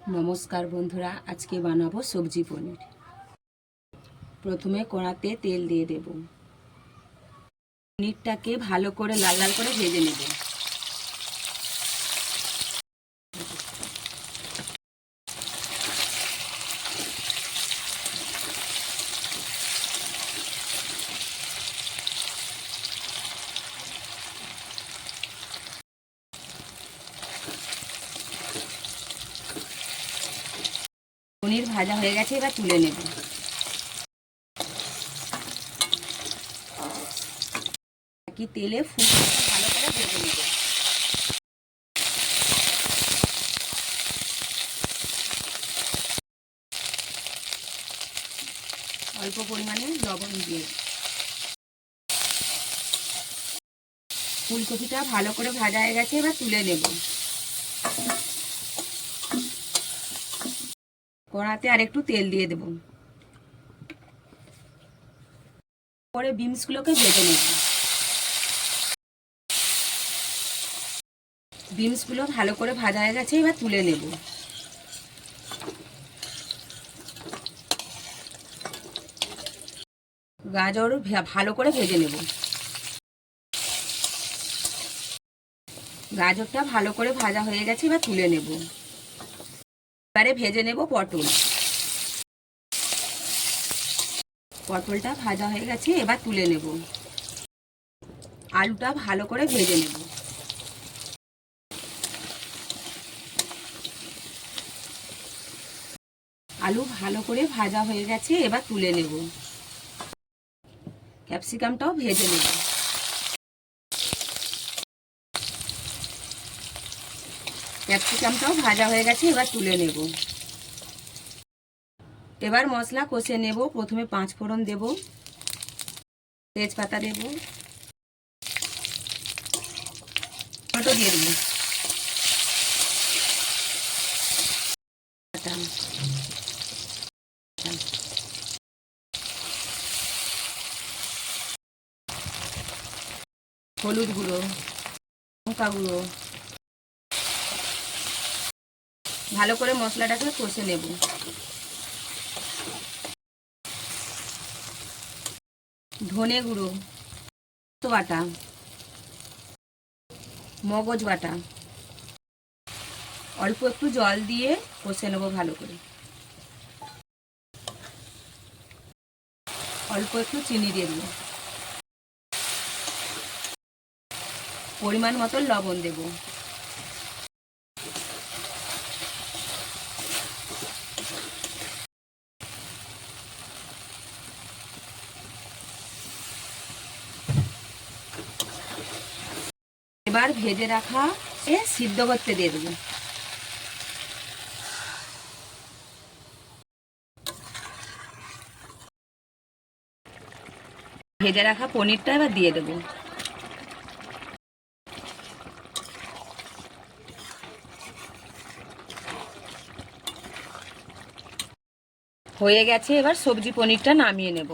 নমস্কার বন্ধুরা, আজকে বানাবো সবজি পনির। প্রথমে কড়াতে তেল দিয়ে দেব। পনিরটাকে ভালো করে লাল লাল করে ভেজে নেব। পনির ভাজা হয়ে গেছে, এবার তুলে নেব। একই তেলে ফুলকপিটা ভালো করে ভেজে নেব। অল্প পরিমাণে লবণ দিয়ে ফুলকপিটা ভালো করে ভাজা হয়ে গেছে, এবার তুলে নেব। কড়াতে আর একটু তেল দিয়ে দেব। পরে বিনসগুলোকে ভেজে নেব। বিনসগুলো ভালো করে ভাজা হয়ে গেছে, এবার তুলে নেব। গাজর ভালো করে ভেজে নেব। গাজরটা ভালো করে ভাজা হয়ে গেছে, এবার তুলে নেব। এবারে ভেজে নেব পটল। পটলটা ভাজা হয়ে গেছে, এবার তুলে নেব। আলুটা ভালো করে ভেজে নেব। আলু ভালো করে ভাজা হয়ে গেছে, এবার তুলে নেব। ক্যাপসিকামটাও ভেজে নেব। ক্যাপসিকামটাও ভাজা হয়ে গেছে, এবার তুলে নেব। এবার মশলা কষে নেব। প্রথমে 5 ফোড়ন দেব, তেজপাতা দেব, টমেটো দিয়ে দেব, হলুদ গুঁড়ো, লঙ্কা গুঁড়ো। ভালো করে মশলাটাকে কষে নেব। ধনে গুঁড়ো, বাটা, মগজ বাটা, অল্প একটু জল দিয়ে কষে নেব ভালো করে। অল্প একটু চিনি দিয়ে দেব, পরিমাণ মতো লবণ দেব। এবার ভেজে রাখা সিদ্ধ করতে দিয়ে দেবো। ভেজে রাখা পনিরটা এবার দিয়ে দেবো। হয়ে গেছে, এবার সবজি পনিরটা নামিয়ে নেব।